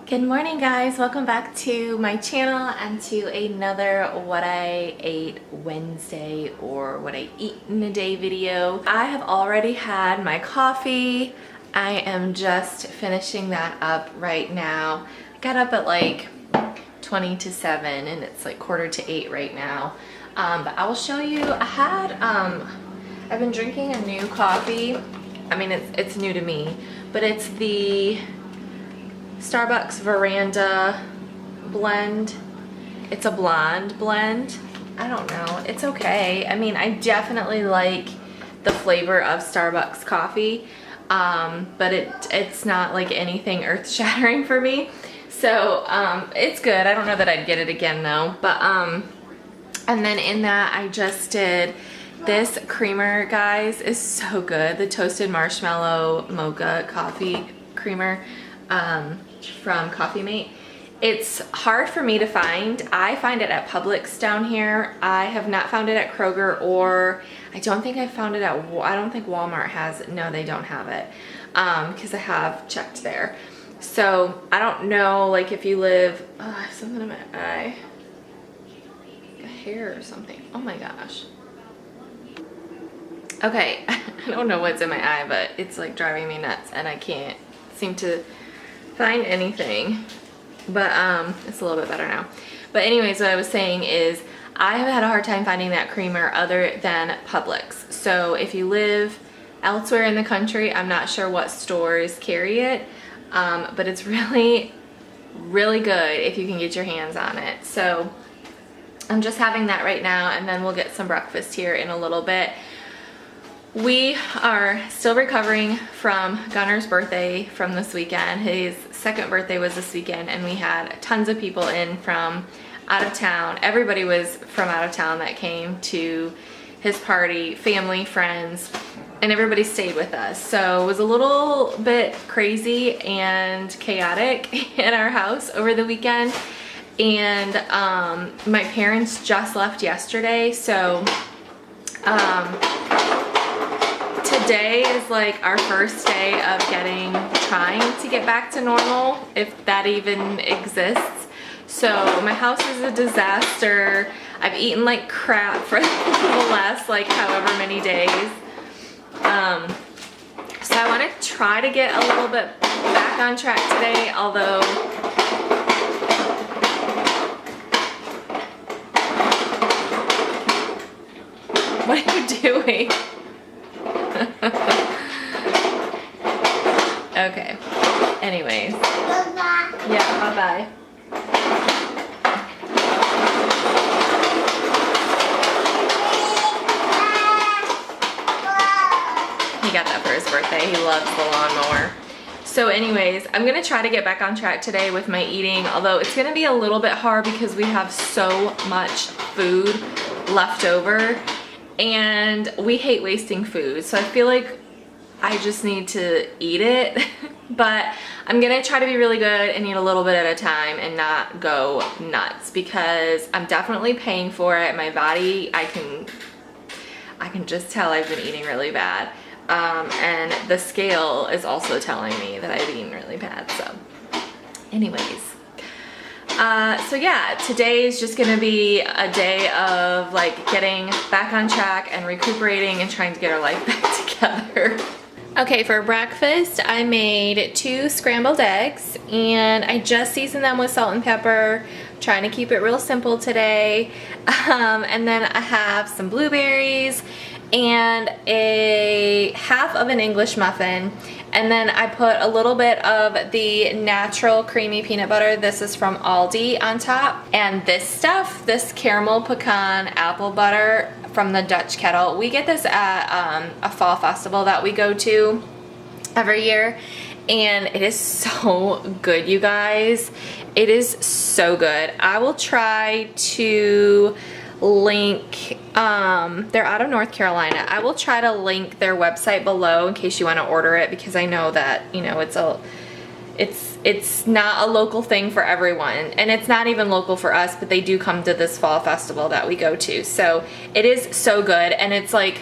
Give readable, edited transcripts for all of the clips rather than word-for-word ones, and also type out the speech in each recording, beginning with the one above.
Good morning guys, welcome back to my channel and to another what I ate Wednesday or what I eat in a day video. I have already had my coffee. I am just finishing that up right now. I got up at like 20 to 7 and it's like 7:45 right now. But I will show you, I've been drinking a new coffee. I mean, it's new to me, but it's the Starbucks Veranda blend. It's a blonde blend. I don't know, it's okay. I mean, I definitely like the flavor of Starbucks coffee, but it's not like anything earth-shattering for me. So it's good. I don't know that I'd get it again though. But and then in that I just did this creamer, guys, is so good. The toasted marshmallow mocha coffee creamer from Coffee Mate. It's hard for me to find. I find it at Publix down here. I have not found it at Kroger, or I don't think I found it at, I don't think Walmart has it. No, they don't have it, because I have checked there. So I don't know, like if you live, I have something in my eye, a hair or something. Oh my gosh. Okay, I don't know what's in my eye, but it's like driving me nuts and I can't seem to find anything. But it's a little bit better now. But anyways, what I was saying is I have had a hard time finding that creamer other than Publix. So if you live elsewhere in the country, I'm not sure what stores carry it, but it's really, really good if you can get your hands on it. So I'm just having that right now, and then we'll get some breakfast here in a little bit. We are still recovering from Gunner's birthday from this weekend. His second birthday was this weekend, and we had tons of people in from out of town. Everybody was from out of town that came to his party, family, friends, and everybody stayed with us. So it was a little bit crazy and chaotic in our house over the weekend. And my parents just left yesterday, so today is like our first day of trying to get back to normal, if that even exists. So my house is a disaster. I've eaten like crap for the last like however many days. So I want to try to get a little bit back on track today, although what are you doing? Okay, anyways. Bye-bye. Yeah, bye-bye. He got that for his birthday. He loves the lawnmower. So anyways, I'm gonna try to get back on track today with my eating, although it's gonna be a little bit hard because we have so much food left over and we hate wasting food. So I feel like I just need to eat it, but I'm gonna try to be really good and eat a little bit at a time and not go nuts, because I'm definitely paying for it. My body, I can just tell I've been eating really bad, and the scale is also telling me that I've eaten really bad. So anyways, so yeah, today is just gonna be a day of like getting back on track and recuperating and trying to get our life back together. Okay, for breakfast, I made 2 scrambled eggs, and I just seasoned them with salt and pepper, trying to keep it real simple today. And then I have some blueberries and a half of an English muffin, and then I put a little bit of the natural creamy peanut butter, this is from Aldi, on top. And this stuff, this caramel pecan apple butter from the Dutch Kettle, we get this at a fall festival that we go to every year, and it is so good, you guys. It is so good. I will try to link, they're out of North Carolina. I will try to link their website below in case you want to order it, because I know that, you know, it's not a local thing for everyone, and it's not even local for us, but they do come to this fall festival that we go to. So it is so good, and it's like,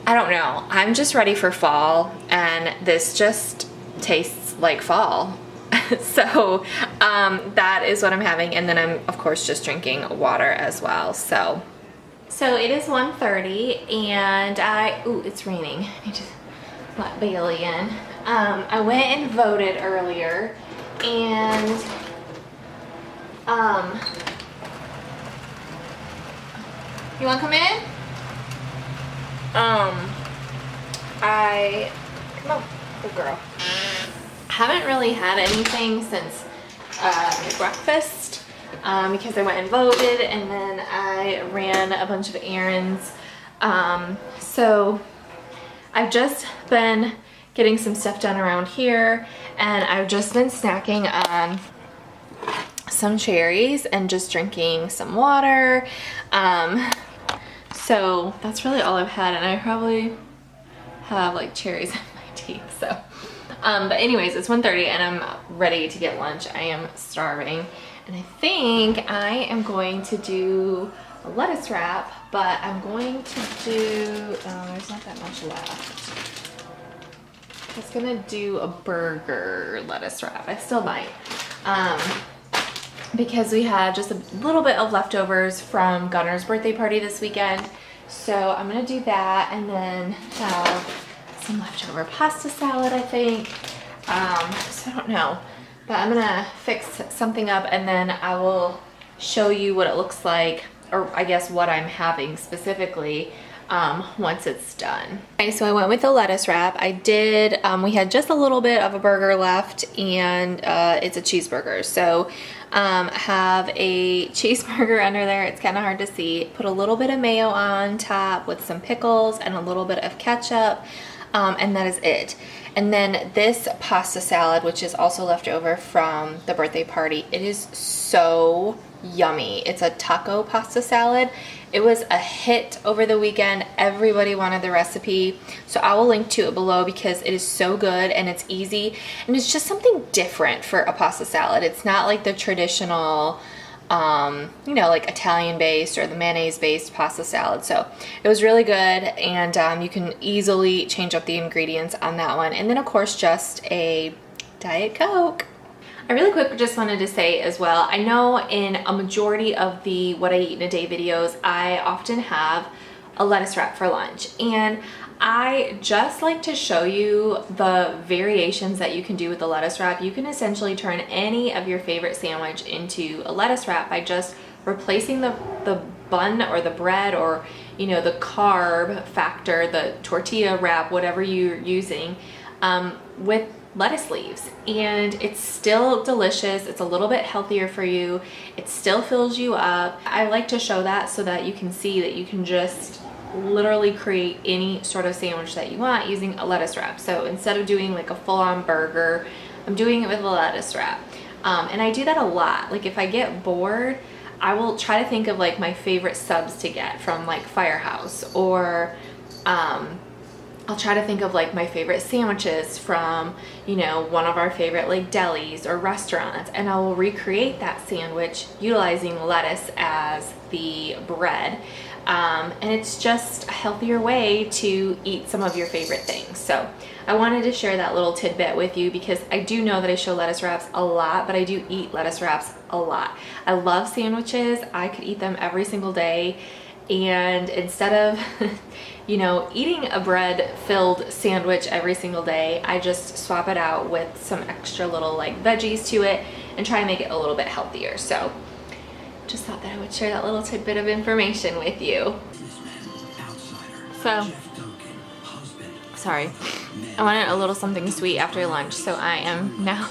I don't know, I'm just ready for fall, and this just tastes like fall. So that is what I'm having, and then I'm of course just drinking water as well. So it is 1:30 and it's raining. I need to let Bailey in. I went and voted earlier, and you want to come in? Come on, good girl. Haven't really had anything since breakfast because I went and voted, and then I ran a bunch of errands. So I've just been getting some stuff done around here, and I've just been snacking on some cherries and just drinking some water. So that's really all I've had, and I probably have like cherries in my teeth. So but anyways, it's 1:30 and I'm ready to get lunch. I am starving, and I think I am going to do a lettuce wrap, but I'm going to do, there's not that much left. I was gonna do a burger lettuce wrap. I still might, because we had just a little bit of leftovers from Gunner's birthday party this weekend. So I'm gonna do that, and then have some leftover pasta salad, I think. So I don't know, but I'm gonna fix something up, and then I will show you what it looks like, or I guess what I'm having specifically once it's done. Okay, so I went with the lettuce wrap. I did, we had just a little bit of a burger left, and it's a cheeseburger. So have a cheeseburger under there. It's kind of hard to see. Put a little bit of mayo on top with some pickles and a little bit of ketchup, and that is it. And then this pasta salad, which is also left over from the birthday party, it is so yummy. It's a taco pasta salad. It was a hit over the weekend. Everybody wanted the recipe, so I will link to it below because it is so good and it's easy, and it's just something different for a pasta salad. It's not like the traditional you know, like Italian based or the mayonnaise based pasta salad. So it was really good, and you can easily change up the ingredients on that one. And then of course just a Diet Coke. I really quick just wanted to say as well, I know in a majority of the what I eat in a day videos, I often have a lettuce wrap for lunch, and I just like to show you the variations that you can do with the lettuce wrap. You can essentially turn any of your favorite sandwich into a lettuce wrap by just replacing the bun or the bread, or you know, the carb factor, the tortilla wrap, whatever you're using, with lettuce leaves, and it's still delicious. It's a little bit healthier for you. It still fills you up. I like to show that so that you can see that you can just literally create any sort of sandwich that you want using a lettuce wrap. So instead of doing like a full-on burger, I'm doing it with a lettuce wrap. And I do that a lot. Like if I get bored, I will try to think of like my favorite subs to get from like Firehouse, or I'll try to think of like my favorite sandwiches from, you know, one of our favorite like delis or restaurants, and I will recreate that sandwich utilizing lettuce as the bread. And it's just a healthier way to eat some of your favorite things. So I wanted to share that little tidbit with you because I do know that I show lettuce wraps a lot, but I do eat lettuce wraps a lot. I love sandwiches. I could eat them every single day. And instead of, you know, eating a bread filled sandwich every single day, I just swap it out with some extra little like veggies to it and try to make it a little bit healthier. So just thought that I would share that little tidbit of information with you. So, sorry, I wanted a little something sweet after lunch, so I am now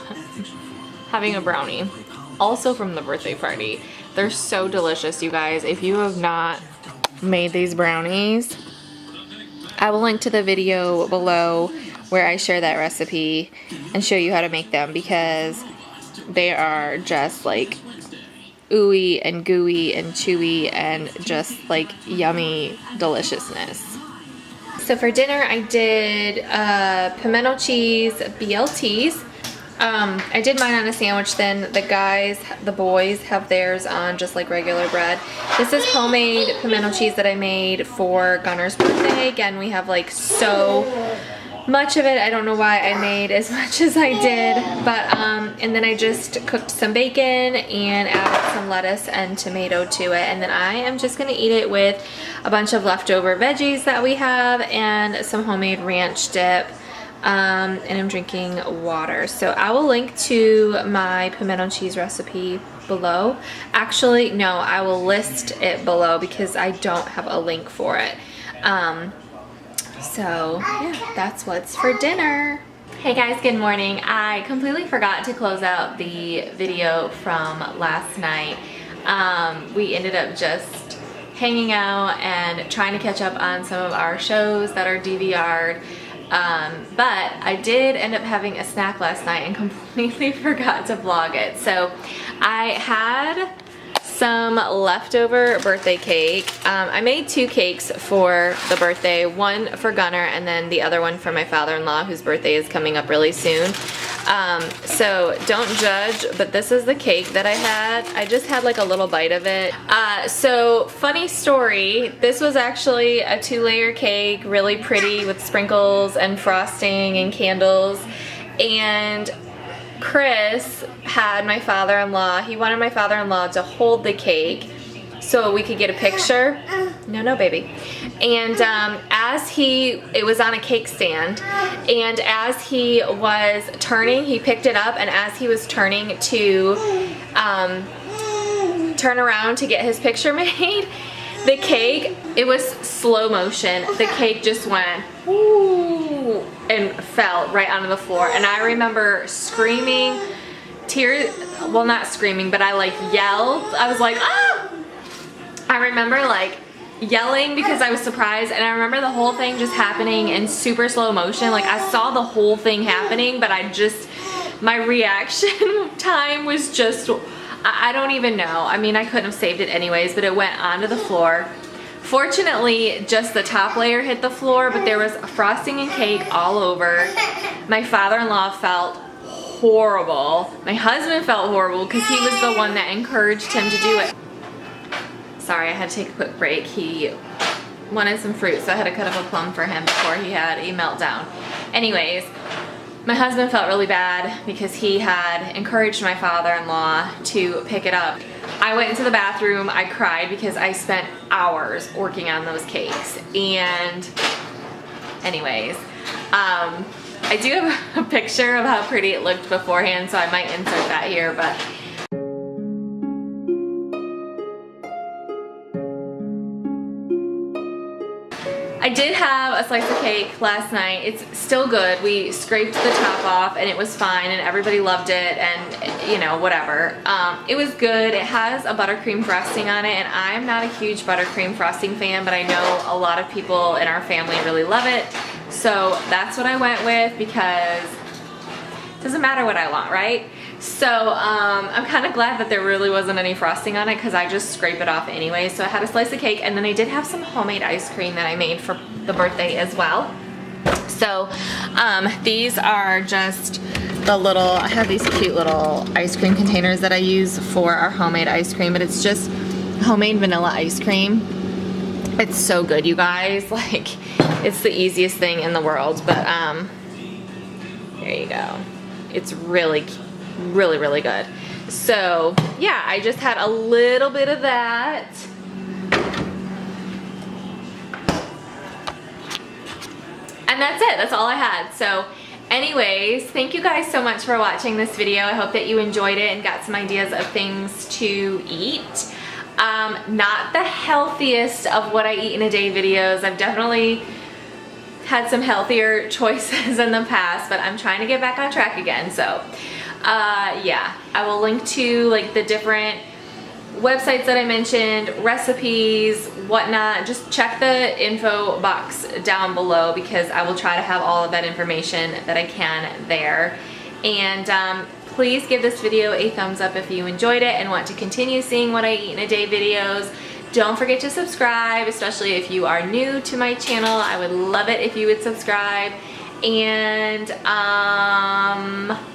having a brownie, also from the birthday party. They're so delicious, you guys. If you have not made these brownies, I will link to the video below where I share that recipe and show you how to make them, because they are just like ooey and gooey and chewy and just like yummy deliciousness. So for dinner I did pimento cheese BLTs. I did mine on a sandwich. Then the boys have theirs on just like regular bread. This is homemade pimento cheese that I made for Gunner's birthday. Again, we have like so much of it. I don't know why I made as much as I did, but and then I just cooked some bacon and added some lettuce and tomato to it, and then I am just gonna eat it with a bunch of leftover veggies that we have and some homemade ranch dip, and I'm drinking water. So I will link to my pimento cheese recipe below. Actually, no, I will list it below because I don't have a link for it. So yeah, that's what's for dinner. Hey guys, good morning. I completely forgot to close out the video from last night. We ended up just hanging out and trying to catch up on some of our shows that are DVR'd. But I did end up having a snack last night and completely forgot to vlog it. So I had some leftover birthday cake. I made 2 cakes for the birthday, one for Gunnar and then the other one for my father-in-law, whose birthday is coming up really soon. So don't judge, but this is the cake that I had. I just had like a little bite of it. So funny story, this was actually a 2-layer cake, really pretty with sprinkles and frosting and candles. And Chris had my father-in-law, he wanted my father-in-law to hold the cake so we could get a picture. No, baby. And it was on a cake stand, and as he was turning, he picked it up, and as he was turning to turn around to get his picture made, the cake, it was slow motion. The cake just went, ooh, and fell right onto the floor. And I remember screaming, tears, well not screaming, but I like yelled. I was like, ah! I remember like yelling because I was surprised, and I remember the whole thing just happening in super slow motion. Like I saw the whole thing happening, but my reaction time was just, I don't even know. I mean, I couldn't have saved it anyways, but it went onto the floor. Fortunately, just the top layer hit the floor, but there was frosting and cake all over. My father-in-law felt horrible. My husband felt horrible because he was the one that encouraged him to do it. Sorry, I had to take a quick break. He wanted some fruit, so I had to cut up a plum for him before he had a meltdown. Anyways, my husband felt really bad because he had encouraged my father-in-law to pick it up. I went into the bathroom, I cried because I spent hours working on those cakes. And anyways, I do have a picture of how pretty it looked beforehand, so I might insert that here, but I did have a slice of cake last night. It's still good. We scraped the top off and it was fine and everybody loved it, and you know, whatever. It was good. It has a buttercream frosting on it, and I'm not a huge buttercream frosting fan, but I know a lot of people in our family really love it. So that's what I went with because it doesn't matter what I want, right? So I'm kind of glad that there really wasn't any frosting on it because I just scrape it off anyway. So I had a slice of cake, and then I did have some homemade ice cream that I made for the birthday as well. So these are just the little, I have these cute little ice cream containers that I use for our homemade ice cream, but it's just homemade vanilla ice cream. It's so good, you guys. Like, it's the easiest thing in the world, but there you go. It's really good. So yeah, I just had a little bit of that. And that's it. That's all I had. So anyways, thank you guys so much for watching this video. I hope that you enjoyed it and got some ideas of things to eat. Not the healthiest of what I eat in a day videos. I've definitely had some healthier choices in the past, but I'm trying to get back on track again. So yeah, I will link to like the different websites that I mentioned, recipes, whatnot. Just check the info box down below because I will try to have all of that information that I can there. And please give this video a thumbs up if you enjoyed it and want to continue seeing what I eat in a day videos. Don't forget to subscribe, especially if you are new to my channel. I would love it if you would subscribe. And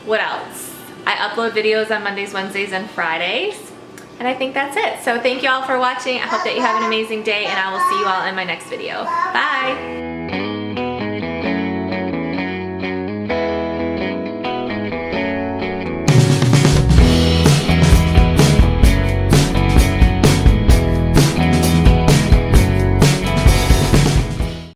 what else? I upload videos on Mondays, Wednesdays, and Fridays. And I think that's it. So thank you all for watching. I hope that you have an amazing day, and I will see you all in my next video. Bye!